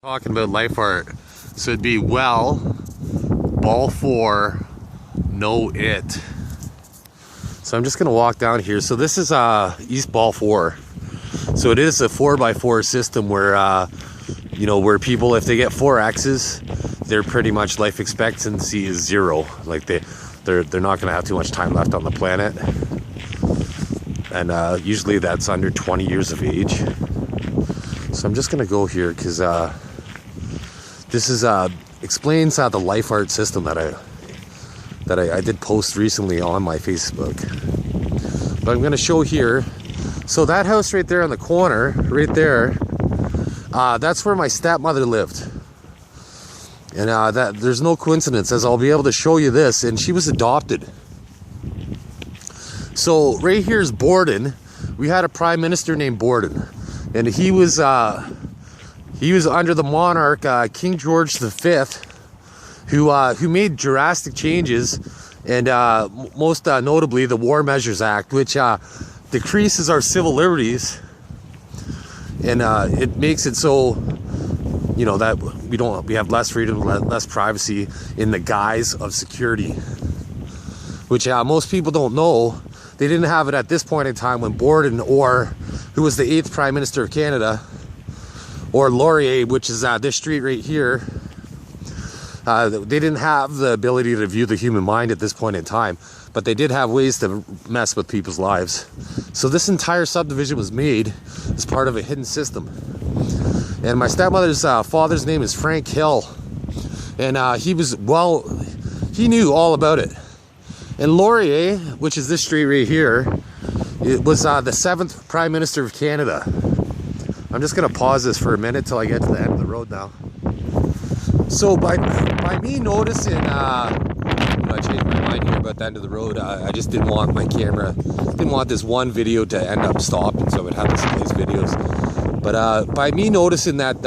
Talking about life art, so it'd be well, Balfour, no it. So I'm just gonna walk down here. So this is East Balfour. So it is a 4x4 system where you know, where people, if they get 4 X's, they're pretty much life expectancy is 0. Like they're not gonna have too much time left on the planet, and usually that's under 20 years of age. So I'm just gonna go here because this is explains the life art system that I did post recently on my Facebook. But I'm gonna show here. So that house right there on the corner, right there, that's where my stepmother lived. And that there's no coincidence, as I'll be able to show you this. And she was adopted. So right here is Borden. We had a prime minister named Borden, and he was under the monarch King George V, who made drastic changes, and most notably the War Measures Act, which decreases our civil liberties, and it makes it so, you know, that we have less freedom, less privacy in the guise of security, which most people don't know. They didn't have it at this point in time when Borden, or who was the 8th Prime Minister of Canada, or Laurier, which is this street right here, they didn't have the ability to view the human mind at this point in time, but they did have ways to mess with people's lives. So this entire subdivision was made as part of a hidden system. And my stepmother's father's name is Frank Hill, and he knew all about it. And Laurier, which is this street right here, it was the 7th Prime Minister of Canada. I'm just gonna pause this for a minute till I get to the end of the road now. So by me noticing, I changed my mind here about the end of the road. I just didn't want my camera, didn't want this one video to end up stopping, so I would have to splice videos. But by me noticing that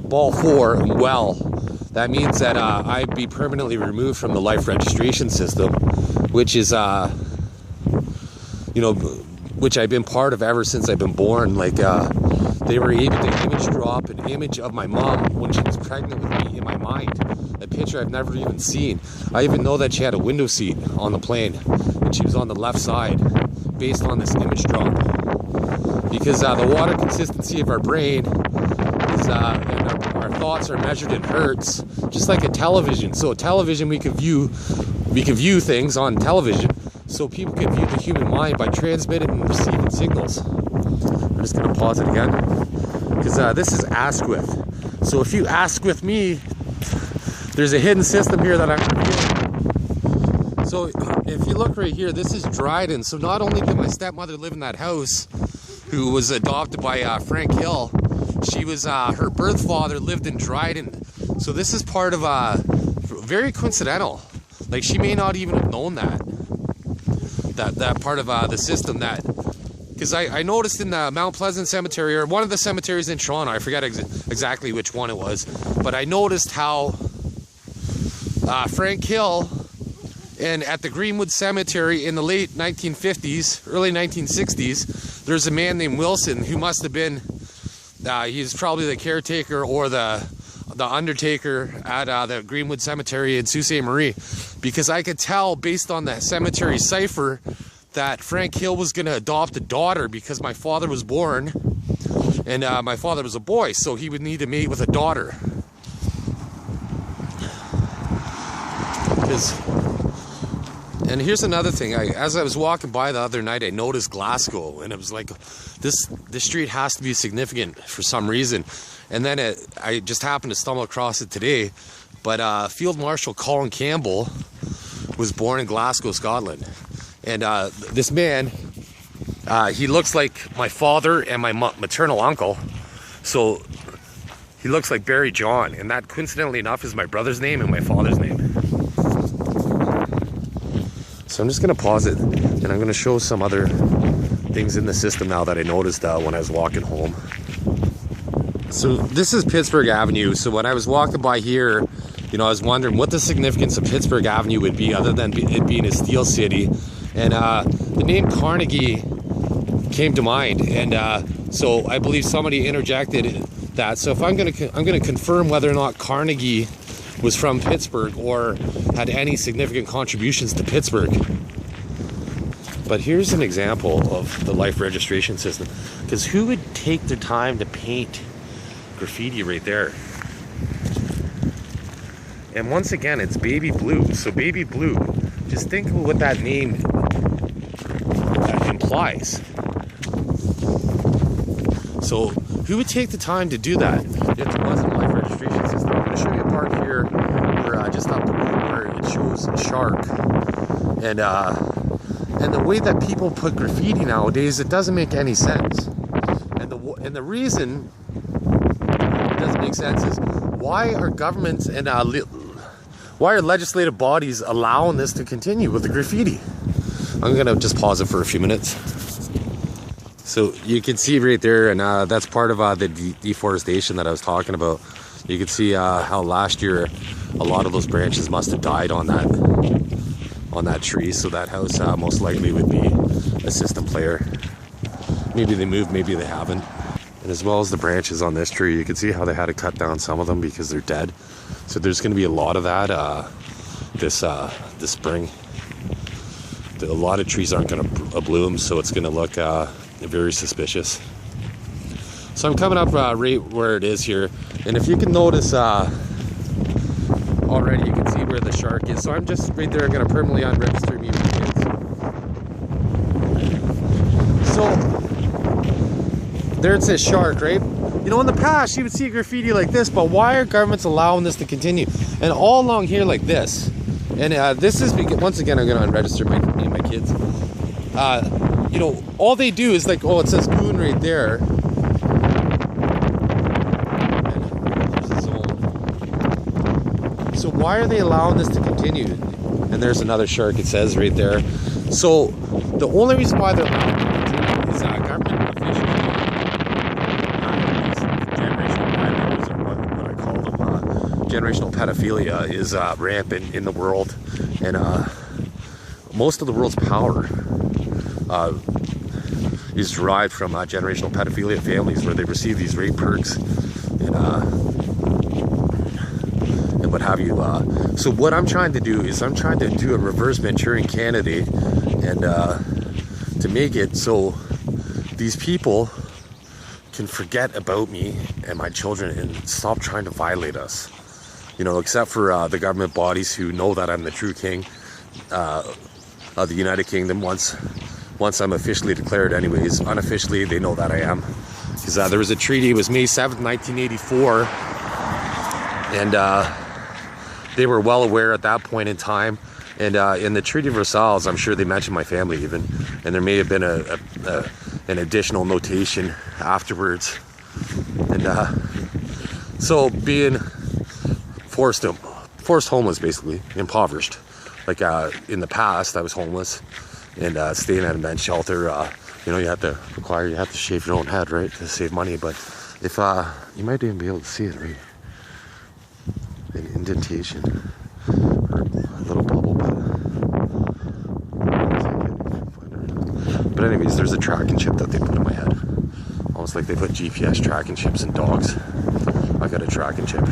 Balfour well, that means that I'd be permanently removed from the life registration system, which is, you know, which I've been part of ever since I've been born. Like, they were able to image drop an image of my mom when she was pregnant with me in my mind. A picture I've never even seen. I even know that she had a window seat on the plane, and she was on the left side, based on this image drop. Because the water consistency of our brain is, and our thoughts are measured in hertz, just like a television. So a television, we could view things on television. So people can view the human mind by transmitting and receiving signals. I'm just gonna pause it again, because this is Asquith. So if you ask with me, there's a hidden system here that I'm revealing. So if you look right here, this is Dryden. So not only did my stepmother live in that house, who was adopted by Frank Hill, she was her birth father lived in Dryden. So this is part of very coincidental. Like, she may not even have known that part of the system, that, because I noticed in the Mount Pleasant Cemetery, or one of the cemeteries in Toronto, I forget exactly which one it was, but I noticed how Frank Hill, and at the Greenwood Cemetery in the late 1950s, early 1960s, there's a man named Wilson who must have been, he's probably the caretaker or the undertaker at the Greenwood Cemetery in Sault Ste. Marie, because I could tell based on the cemetery cipher that Frank Hill was going to adopt a daughter, because my father was born, and my father was a boy, so he would need to mate with a daughter. And here's another thing. As I was walking by the other night, I noticed Glasgow, and it was like, this street has to be significant for some reason. And then I just happened to stumble across it today. But Field Marshal Colin Campbell was born in Glasgow, Scotland. And this man, he looks like my father and my maternal uncle. So he looks like Barry John, and that, coincidentally enough, is my brother's name and my father's name. So I'm just gonna pause it, and I'm gonna show some other things in the system now that I noticed when I was walking home. So this is Pittsburgh Avenue. So when I was walking by here, you know, I was wondering what the significance of Pittsburgh Avenue would be, other than it being a steel city. And the name Carnegie came to mind, and so I believe somebody interjected that. So if I'm gonna confirm whether or not Carnegie was from Pittsburgh or had any significant contributions to Pittsburgh. But here's an example of the life registration system. Because who would take the time to paint graffiti right there? And once again, it's baby blue. So baby blue, just think of what that name implies. So who would take the time to do that if there wasn't a life registration system? I'm going to show you a part here where just up the road where it shows a shark. And the way that people put graffiti nowadays, it doesn't make any sense. And the reason it doesn't make sense is, why are governments and why are legislative bodies allowing this to continue with the graffiti? I'm gonna just pause it for a few minutes. So you can see right there, and that's part of the deforestation that I was talking about. You can see how last year a lot of those branches must have died on that tree. So that house most likely would be a system player. Maybe they moved, maybe they haven't. And as well as the branches on this tree, you can see how they had to cut down some of them because they're dead. So there's going to be a lot of that this spring. A lot of trees aren't going to bloom, so it's going to look very suspicious. So I'm coming up right where it is here, and if you can notice already, you can see where the shark is. So I'm just right there. I'm going to permanently unregister me and my kids. So there it says shark, right? You know, in the past you would see graffiti like this, but why are governments allowing this to continue? And all along here like this. And this is, once again, I'm going to unregister me and my kids. You know, all they do is like, oh, it says moon right there. So why are they allowing this to continue? And there's another shark, it says right there. So the only reason why they're allowing it to continue is government officials, generational violators, or what I call them, generational pedophilia is rampant in the world. And most of the world's power is derived from generational pedophilia families where they receive these rape perks and what have you. So what I'm trying to do is I'm trying to do a reverse Manchurian candidate and to make it so these people can forget about me and my children and stop trying to violate us. You know, except for the government bodies who know that I'm the true king of the United Kingdom once I'm officially declared. Anyways, unofficially they know that I am, because there was a treaty. It was May 7th, 1984, and they were well aware at that point in time. And in the Treaty of Versailles, I'm sure they mentioned my family even, and there may have been an additional notation afterwards. And so being forced homeless, basically impoverished. Like in the past, I was homeless and staying at a men's shelter. You know, you have to shave your own head, right, to save money. But if you might even be able to see it, right, an indentation or a little bubble. But anyways, there's a tracking chip that they put in my head, almost like they put GPS tracking chips in dogs. I got a tracking chip.